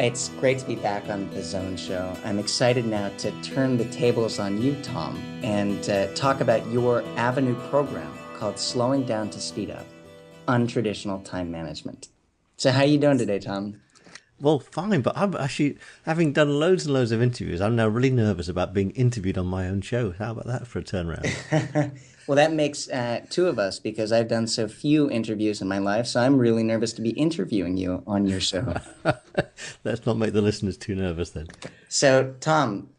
It's great to be back on the Zone Show. I'm excited now to turn the tables on you, Tom, and talk about your Avanoo program called Slowing Down to Speed Up, Untraditional Time Management. So how are you doing today, Tom? Well, fine, but I'm actually, having done loads and loads of interviews, I'm now really nervous about being interviewed on my own show. How about that for a turnaround? Well, that makes two of us because I've done so few interviews in my life, so I'm really nervous to be interviewing you on your show. Let's not make the listeners too nervous then. So, Tom,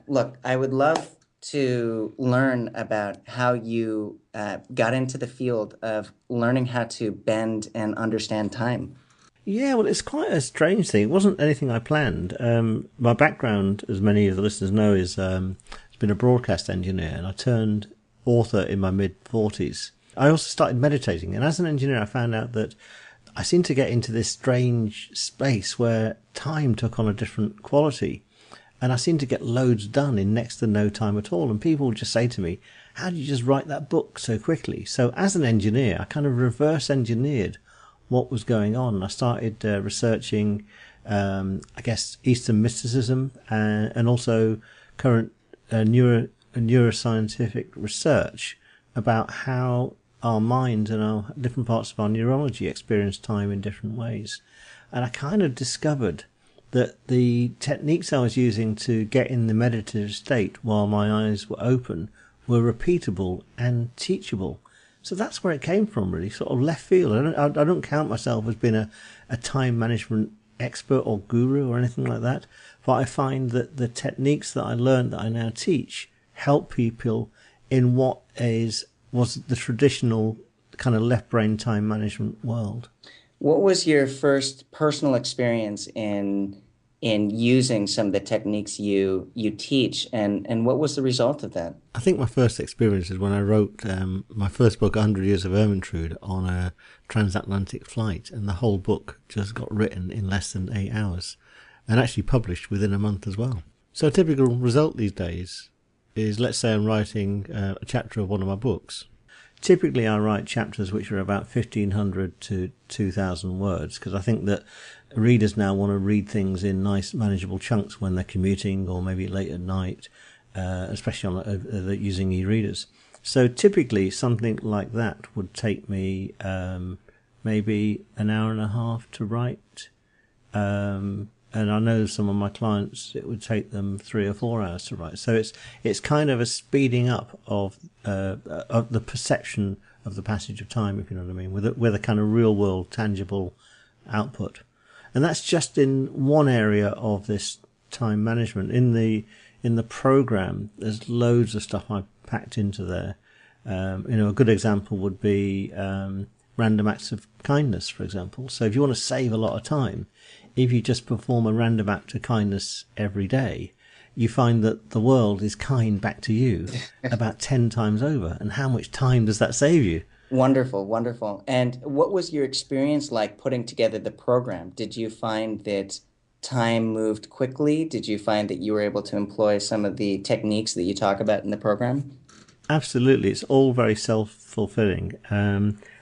look, I would love to learn about how you got into the field of learning how to bend and understand time. Yeah, well, it's quite a strange thing. It wasn't anything I planned. My background, as many of the listeners know, is has been a broadcast engineer, and I turned author in my mid-40s. I also started meditating, and as an engineer, I found out that I seemed to get into this strange space where time took on a different quality. And I seemed to get loads done in next to no time at all. And people would just say to me, how did you just write that book so quickly? So as an engineer, I kind of reverse engineered what was going on. I started researching, I guess, Eastern mysticism and also current neuroscientific research about how our minds and our different parts of our neurology experience time in different ways. And I kind of discovered that the techniques I was using to get in the meditative state while my eyes were open were repeatable and teachable. So that's where it came from, really, sort of left field. I don't count myself as being a time management expert or guru or anything like that, but I find that the techniques that I learned that I now teach help people in what was the traditional kind of left brain time management world. What was your first personal experience in using some of the techniques you teach, and what was the result of that? I think my first experience is when I wrote my first book, 100 Years of Ermintrude, on a transatlantic flight, and the whole book just got written in less than 8 hours and actually published within a month as well. So a typical result these days is, let's say I'm writing a chapter of one of my books. Typically, I write chapters which are about 1,500 to 2,000 words, because I think that readers now want to read things in nice, manageable chunks when they're commuting or maybe late at night, especially on using e-readers. So typically, something like that would take me maybe an hour and a half to write. And I know some of my clients, it would take them 3 or 4 hours to write. So it's kind of a speeding up of the perception of the passage of time, if you know what I mean, with a kind of real world tangible output. And that's just in one area of this time management. In the program, there's loads of stuff I packed into there. A good example would be random acts of kindness, for example. So if you want to save a lot of time, if you just perform a random act of kindness every day, you find that the world is kind back to you about 10 times over. And how much time does that save you? Wonderful, wonderful. And what was your experience like putting together the program? Did you find that time moved quickly? Did you find that you were able to employ some of the techniques that you talk about in the program? Absolutely. It's all very self-fulfilling.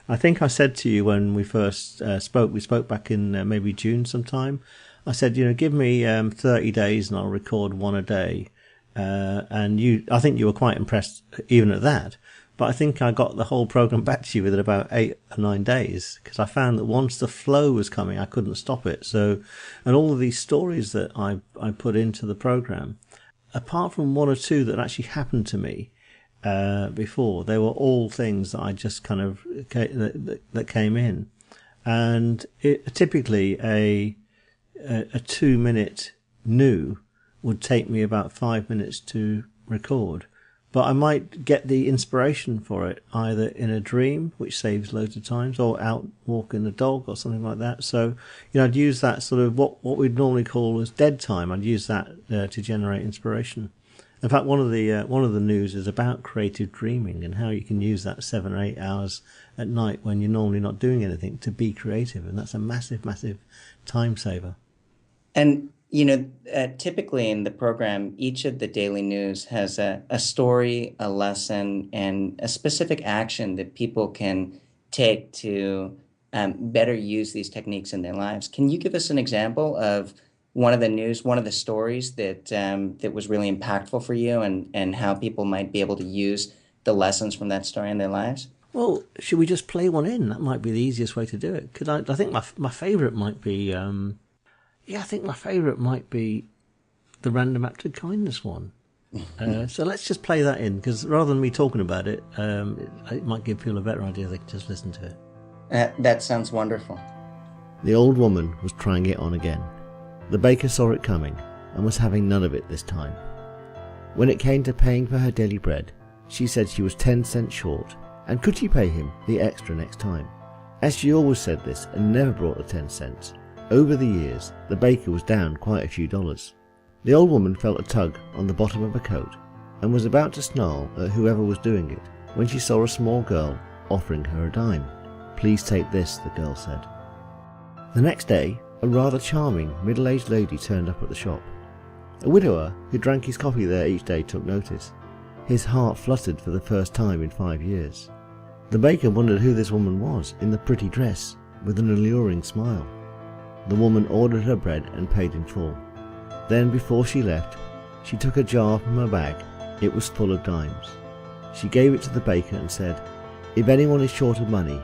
I think I said to you when we first we spoke back in maybe June sometime, I said, give me 30 days and I'll record one a day. I think you were quite impressed even at that. But I think I got the whole program back to you within about 8 or 9 days, because I found that once the flow was coming, I couldn't stop it. So, and all of these stories that I put into the program, apart from one or two that actually happened to me before, they were all things that I just kind of that came in, and typically a 2 minute new would take me about 5 minutes to record. But I might get the inspiration for it either in a dream, which saves loads of times, or out walking the dog or something like that. So, I'd use that sort of what we'd normally call as dead time. I'd use that to generate inspiration. In fact, one of the news is about creative dreaming and how you can use that 7 or 8 hours at night when you're normally not doing anything to be creative, and that's a massive, massive time saver. And, typically in the program, each of the daily news has a story, a lesson, and a specific action that people can take to better use these techniques in their lives. Can you give us an example of one of the news, one of the stories that that was really impactful for you, and how people might be able to use the lessons from that story in their lives? Well, should we just play one in? That might be the easiest way to do it. Because I think my favourite might be, I think my favourite might be the random act of kindness one. So let's just play that in, because rather than me talking about it, it might give people a better idea. They can just listen to it. That sounds wonderful. The old woman was trying it on again. The baker saw it coming and was having none of it this time. When it came to paying for her daily bread, she said she was 10 cents short, and could she pay him the extra next time? As she always said this and never brought the 10 cents, over the years the baker was down quite a few dollars. The old woman felt a tug on the bottom of her coat and was about to snarl at whoever was doing it when she saw a small girl offering her a dime. "Please take this," the girl said. The next day, a rather charming middle-aged lady turned up at the shop. A widower who drank his coffee there each day took notice. His heart fluttered for the first time in 5 years. The baker wondered who this woman was in the pretty dress with an alluring smile. The woman ordered her bread and paid in full. Then, before she left, she took a jar from her bag. It was full of dimes. She gave it to the baker and said, "If anyone is short of money,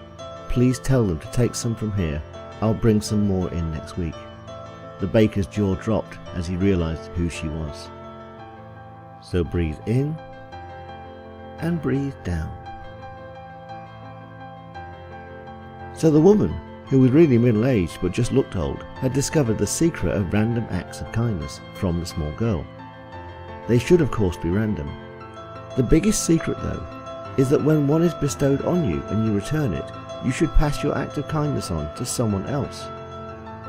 please tell them to take some from here. I'll bring some more in next week." The baker's jaw dropped as he realized who she was. So breathe in and breathe down. So the woman, who was really middle-aged but just looked old, had discovered the secret of random acts of kindness from the small girl. They should of course be random. The biggest secret, though, is that when one is bestowed on you and you return it, you should pass your act of kindness on to someone else.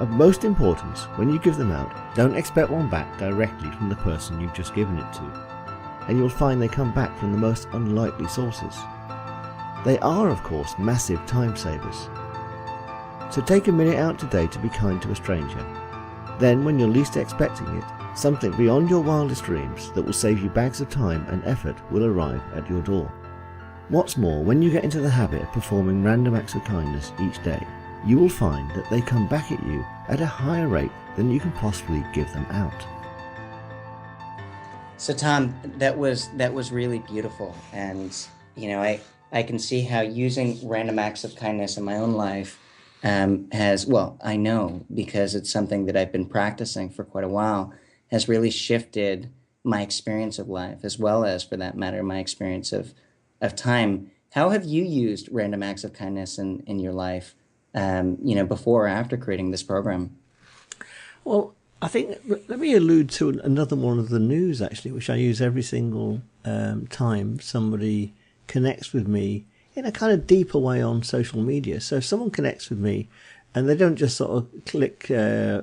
Of most importance, when you give them out, don't expect one back directly from the person you've just given it to, and you'll find they come back from the most unlikely sources. They are, of course, massive time savers. So take a minute out today to be kind to a stranger. Then, when you're least expecting it, something beyond your wildest dreams that will save you bags of time and effort will arrive at your door. What's more, when you get into the habit of performing random acts of kindness each day, you will find that they come back at you at a higher rate than you can possibly give them out. So Tom, that was really beautiful, and I can see how using random acts of kindness in my own life I know, because it's something that I've been practicing for quite a while, has really shifted my experience of life, as well as, for that matter, my experience of time. How have you used random acts of kindness in your life, before or after creating this program? Well, I think, let me allude to another one of the news, actually, which I use every single time somebody connects with me in a kind of deeper way on social media. So if someone connects with me and they don't just sort of click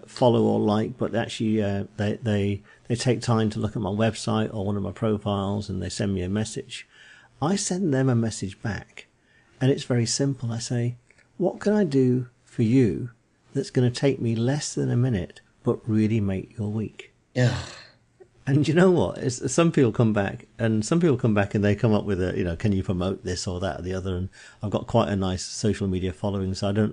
follow or like, but actually they take time to look at my website or one of my profiles and they send me a message, I send them a message back. And it's very simple. I say, what can I do for you that's going to take me less than a minute but really make your week? Yeah. And you know what? Some people come back and they come up with can you promote this or that or the other? And I've got quite a nice social media following, so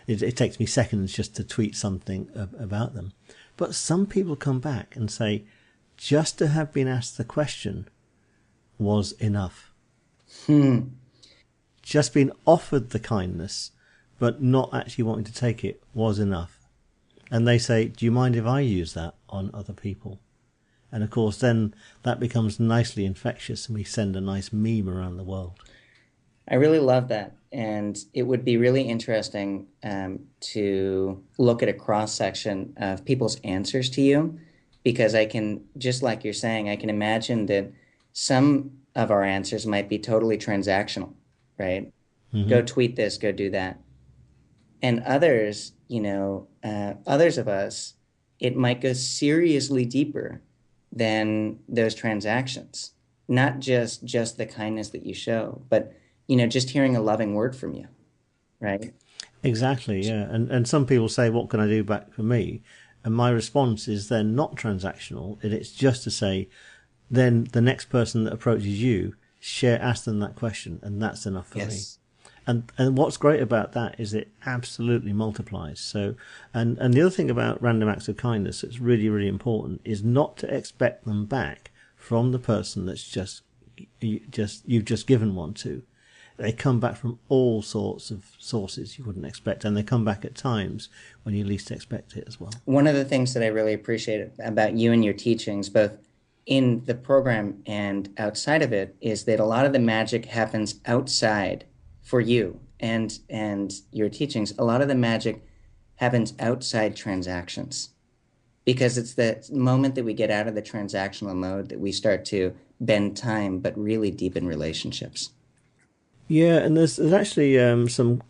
it takes me seconds just to tweet something about them. But some people come back and say, just to have been asked the question was enough. Just being offered the kindness, but not actually wanting to take it was enough. And they say, do you mind if I use that on other people? And of course, then that becomes nicely infectious and we send a nice meme around the world. I really love that. And it would be really interesting to look at a cross-section of people's answers to you, because I can, just like you're saying, I can imagine that some of our answers might be totally transactional, right? Mm-hmm. Go tweet this, go do that. And others, others of us, it might go seriously deeper than those transactions. Not just the kindness that you show, but just hearing a loving word from you, right? Exactly, yeah. And some people say, what can I do back for me? And my response is then not transactional. It's just to say, then the next person that approaches you, ask them that question, and that's enough for me. And what's great about that is it absolutely multiplies. So, and the other thing about random acts of kindness that's really, really important is not to expect them back from the person that's you've just given one to. They come back from all sorts of sources you wouldn't expect, and they come back at times when you least expect it as well. One of the things that I really appreciate about you and your teachings, both in the program and outside of it, is that a lot of the magic happens outside for you and your teachings. A lot of the magic happens outside transactions because it's the moment that we get out of the transactional mode that we start to bend time, but really deepen relationships. Yeah, and there's actually some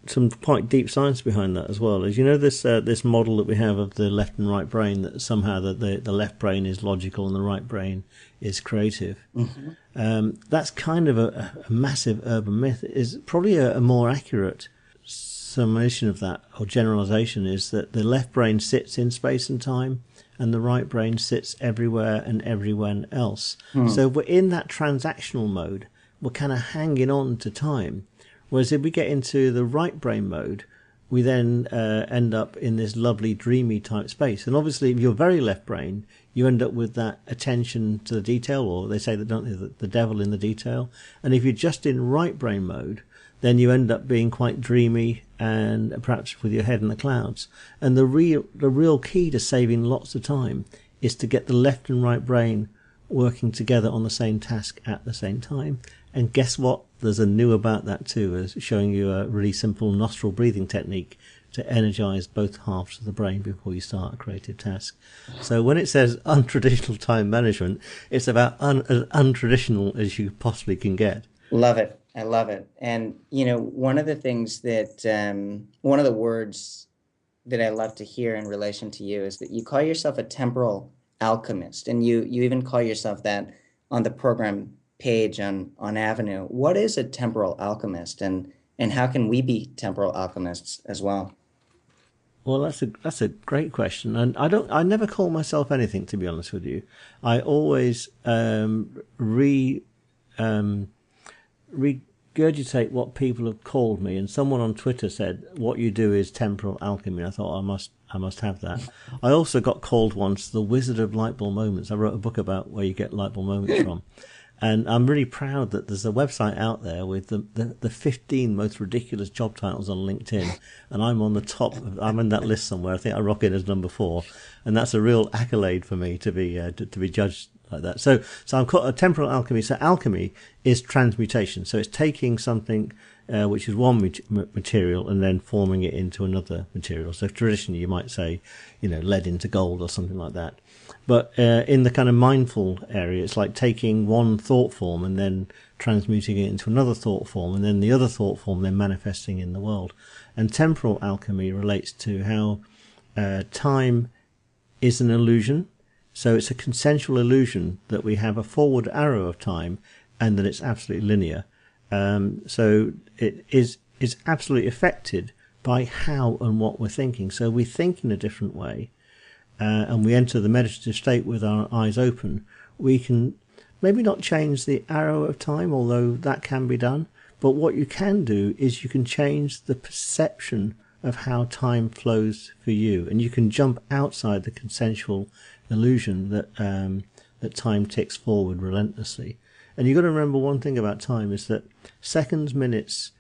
quite deep science behind that as well. As you know, this model that we have of the left and right brain, that somehow the left brain is logical and the right brain is creative. Mm-hmm. That's kind of a massive urban myth. Is probably a more accurate summation of that, or generalization, is that the left brain sits in space and time, and the right brain sits everywhere and everywhere else. So we're in that transactional mode. We're kind of hanging on to time. Whereas if we get into the right brain mode, we then end up in this lovely dreamy type space. And obviously, if you're very left brain, you end up with that attention to the detail, or they say that, don't they, the devil in the detail. And if you're just in right brain mode, then you end up being quite dreamy and perhaps with your head in the clouds. And the real key to saving lots of time is to get the left and right brain working together on the same task at the same time. And guess what? There's a new about that too, as showing you a really simple nostril breathing technique to energize both halves of the brain before you start a creative task. So when it says untraditional time management, it's about as untraditional as you possibly can get. Love it. I love it. And, one of the things that, one of the words that I love to hear in relation to you is that you call yourself a temporal alchemist, and you even call yourself that on the program page on Avanoo. What is a temporal alchemist, and how can we be temporal alchemists as well? Well, that's a great question, and I never call myself anything, to be honest with you. I always regurgitate what people have called me, and someone on Twitter said, "What you do is temporal alchemy." I thought I must have that. I also got called once the Wizard of Lightbulb Moments. I wrote a book about where you get lightbulb moments from. And I'm really proud that there's a website out there with the 15 most ridiculous job titles on LinkedIn, and I'm on the top. I'm in that list somewhere. I think I rock in as number 4, and that's a real accolade for me to be judged like that. So I'm called a temporal alchemy. So alchemy is transmutation. So it's taking something which is one material and then forming it into another material. So traditionally you might say, lead into gold or something like that. But in the kind of mindful area, it's like taking one thought form and then transmuting it into another thought form, and then the other thought form then manifesting in the world. And temporal alchemy relates to how time is an illusion. So it's a consensual illusion that we have a forward arrow of time and that it's absolutely linear. So it is absolutely affected by how and what we're thinking. So we think in a different way. And we enter the meditative state with our eyes open, we can maybe not change the arrow of time, although that can be done. But what you can do is you can change the perception of how time flows for you. And you can jump outside the consensual illusion that time ticks forward relentlessly. And you've got to remember one thing about time is that seconds, minutes,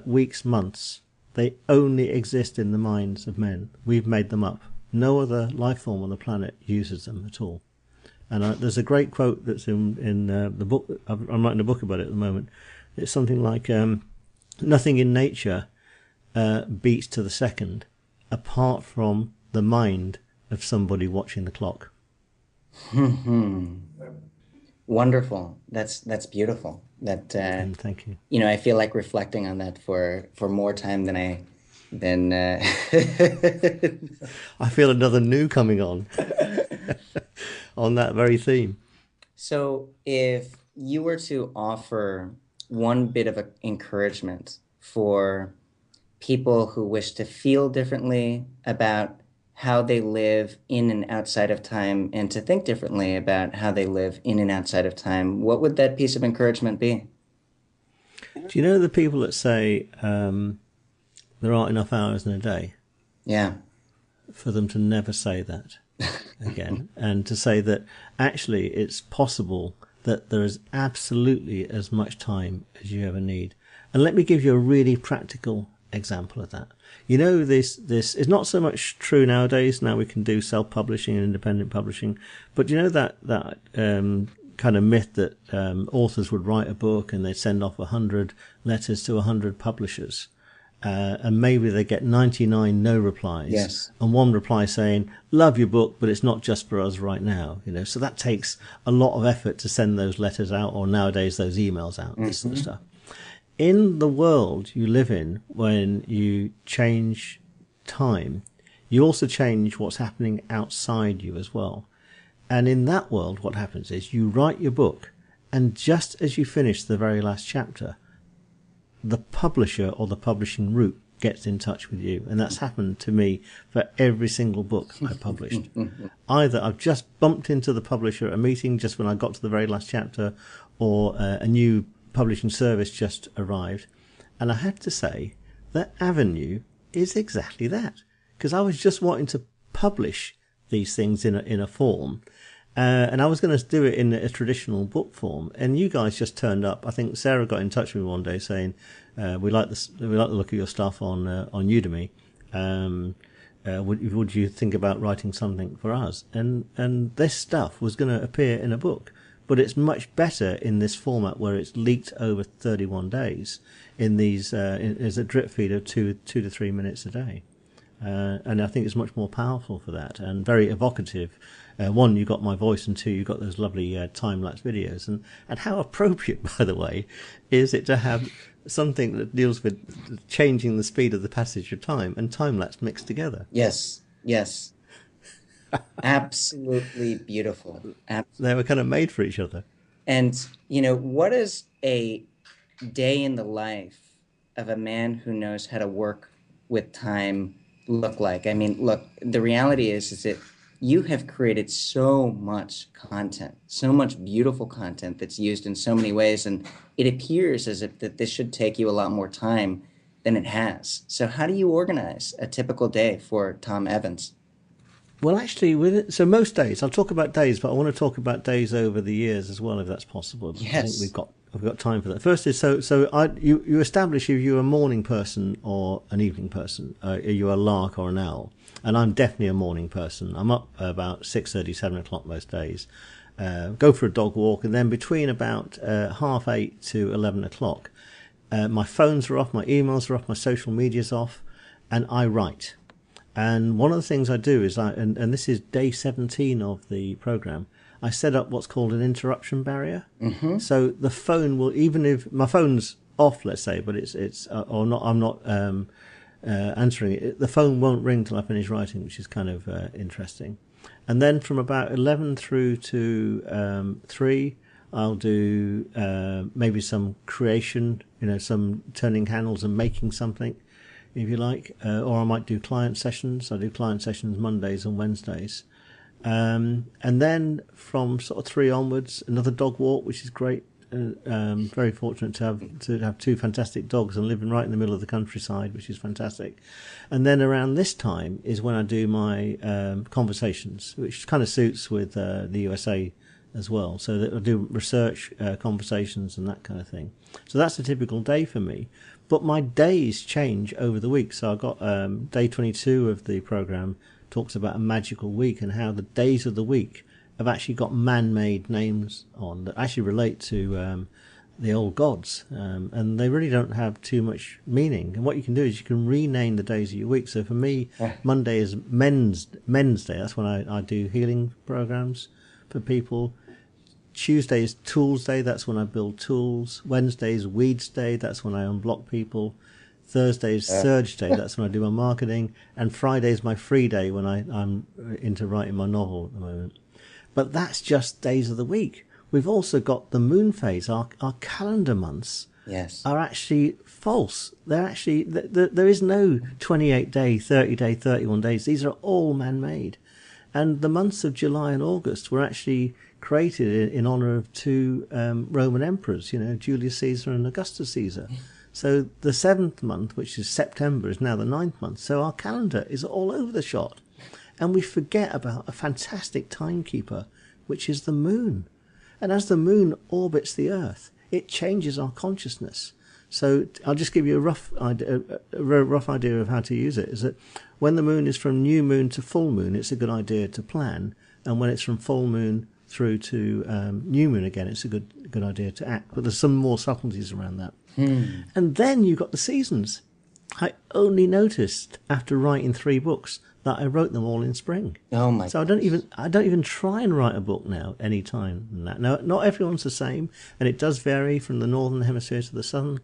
weeks, months, they only exist in the minds of men. We've made them up. No other life form on the planet uses them at all. And there's a great quote that's in the book. I'm writing a book about it at the moment. It's something like, nothing in nature beats to the second apart from the mind of somebody watching the clock. Wonderful. That's beautiful. Thank you. I feel like reflecting on that for more time than I feel another new coming on that very theme. So if you were to offer one bit of encouragement for people who wish to feel differently about how they live in and outside of time, and to think differently about how they live in and outside of time, what would that piece of encouragement be? Do you know the people that say there aren't enough hours in a day? Yeah. For them to never say that again, and to say that actually it's possible that there is absolutely as much time as you ever need. And let me give you a really practical example of that. You know, this is not so much true nowadays. Now we can do self-publishing and independent publishing, but you know that kind of myth that authors would write a book and they'd send off 100 letters to 100 publishers. And maybe they get 99 no replies, yes, and one reply saying, "Love your book, but it's not just for us right now." You know, so that takes a lot of effort to send those letters out, or nowadays those emails out, this sort of stuff. In the world you live in, when you change time, you also change what's happening outside you as well. And in that world, what happens is you write your book, and just as you finish the very last chapter, the publisher or the publishing route gets in touch with you. And that's happened to me for every single book I published. Either I've just bumped into the publisher at a meeting just when I got to the very last chapter, or a new publishing service just arrived. And I have to say that Avanoo is exactly that, because I was just wanting to publish these things in a form. And I was going to do it in a traditional book form, and you guys just turned up. I think Sarah got in touch with me one day saying, "We like the look of your stuff on Udemy. Would you think about writing something for us?" And this stuff was going to appear in a book, but it's much better in this format where it's leaked over 31 days in these as a drip feed of 2 to 3 minutes a day. And I think it's much more powerful for that, and very evocative. One, you got my voice, and two, you got those lovely time-lapse videos. And how appropriate, by the way, is it to have something that deals with changing the speed of the passage of time and time-lapse mixed together? Yes, yes. Absolutely beautiful. They were kind of made for each other. And, you know, what is a day in the life of a man who knows how to work with time look like? I mean, look, the reality is that you have created so much content, so much beautiful content that's used in so many ways, and it appears as if that this should take you a lot more time than it has. So how do you organize a typical day for Tom Evans? Well, actually, so most days, I'll talk about days, but I want to talk about days over the years as well, if that's possible. Yes. I think we've got time for that. First is, you establish if you're a morning person or an evening person. Are you a lark or an owl? And I'm definitely a morning person. I'm up about 6:30, 7 o'clock most days. Go for a dog walk, and then between about 8:30 to 11 o'clock, my phones are off, my emails are off, my social media's off, and I write. And one of the things I do is, and this is day 17 of the program, I set up what's called an interruption barrier. Mm-hmm. So the phone will, even if my phone's off, let's say, but it's or not, I'm not answering it, the phone won't ring till I finish writing, which is kind of interesting. And then from about 11 through to 3, I'll do maybe some creation, some turning handles and making something, if you like, or I might do client sessions. I do client sessions Mondays and Wednesdays. And then from sort of 3 onwards, another dog walk, which is great. Very fortunate to have 2 fantastic dogs and living right in the middle of the countryside, which is fantastic. And then around this time is when I do my conversations, which kind of suits with the USA as well. So that I do research, conversations and that kind of thing. So that's a typical day for me. But my days change over the week. So I got day 22 of the program talks about a magical week and how the days of the week have actually got man-made names on that actually relate to the old gods, and they really don't have too much meaning. And what you can do is you can rename the days of your week. So for me, Monday is Men's Day. That's when I do healing programs for people. Tuesday is Tools Day. That's when I build tools. Wednesday is Weeds Day. That's when I unblock people. Thursday is Surge Day. That's when I do my marketing. And Friday is my free day when I'm into writing my novel at the moment. But that's just days of the week. We've also got the moon phase. Our calendar months are actually false. They're actually, there is no 28-day, 30-day, 31 days. These are all man-made. And the months of July and August were actually created in honor of two Roman emperors, Julius Caesar and Augustus Caesar. So the 7th month, which is September, is now the 9th month. So our calendar is all over the shop. And we forget about a fantastic timekeeper, which is the moon. And as the moon orbits the Earth, it changes our consciousness. So I'll just give you a rough idea of how to use it. Is that when the moon is from new moon to full moon, it's a good idea to plan. And when it's from full moon through to new moon again, it's a good idea to act. But there's some more subtleties around that. And then you've got the seasons. I only noticed after writing 3 books that I wrote them all in spring. Oh my! So I don't even try and write a book now any time than that. Now, not everyone's the same, and it does vary from the northern hemisphere to the southern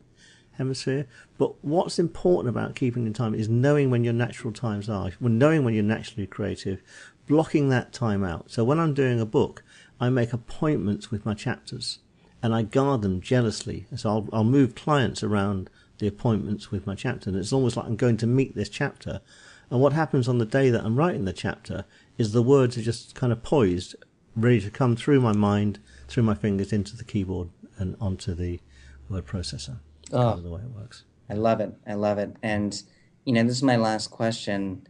hemisphere. But what's important about keeping in time is knowing when your natural times are, knowing when you're naturally creative, blocking that time out. So when I'm doing a book, I make appointments with my chapters, and I guard them jealously. So I'll move clients around the appointments with my chapter, and it's almost like I'm going to meet this chapter. And what happens on the day that I'm writing the chapter is the words are just kind of poised, ready to come through my mind, through my fingers, into the keyboard and onto the word processor. Oh, That's the way it works. I love it. I love it. And, this is my last question.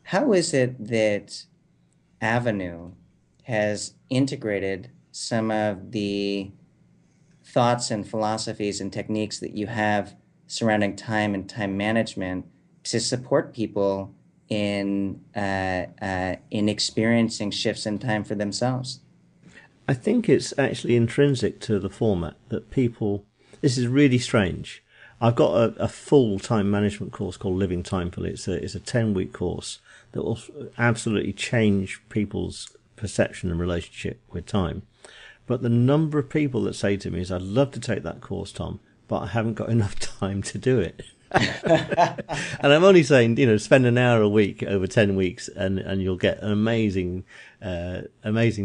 How is it that Avanoo has integrated some of the thoughts and philosophies and techniques that you have surrounding time and time management to support people in experiencing shifts in time for themselves? I think it's actually intrinsic to the format that people. This is really strange. I've got a full time management course called Living Timefully. It's a 10-week course that will absolutely change people's perception and relationship with time. But the number of people that say to me is, "I'd love to take that course, Tom, but I haven't got enough time to do it." And I'm only saying, spend an hour a week over 10 weeks and you'll get amazing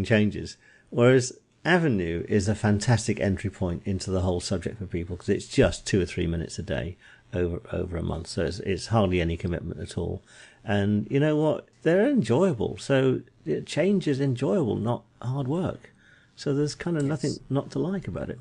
changes. Whereas Avanoo is a fantastic entry point into the whole subject for people because it's just 2 or 3 minutes a day over a month. So it's hardly any commitment at all. And you know what? They're enjoyable. So change is enjoyable, not hard work. So there's kind of nothing not to like about it.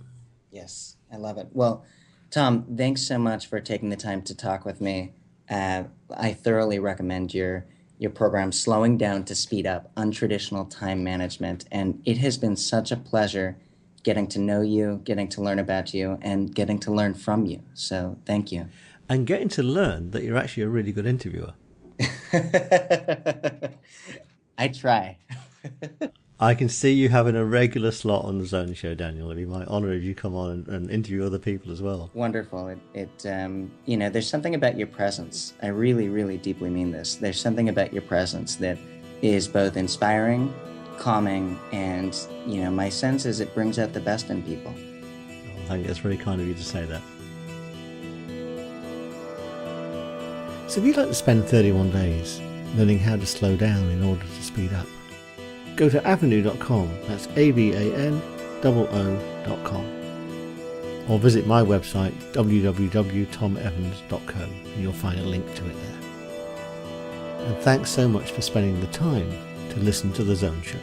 Yes, I love it. Well, Tom, thanks so much for taking the time to talk with me. I thoroughly recommend your program, Slowing Down to Speed Up, Untraditional Time Management. And it has been such a pleasure getting to know you, getting to learn about you, and getting to learn from you. So thank you. And getting to learn that you're actually a really good interviewer. I try. I can see you having a regular slot on the Zone Show, Daniel. It'd be my honor if you come on and interview other people as well. Wonderful. There's something about your presence. I really, really deeply mean this. There's something about your presence that is both inspiring, calming, and, my sense is it brings out the best in people. Oh, I think that's very kind of you to say that. So if you'd like to spend 31 days learning how to slow down in order to speed up, go to avanoo.com, that's AVANOO.com, or visit my website, www.tomevans.co, and you'll find a link to it there. And thanks so much for spending the time to listen to The Zone Show.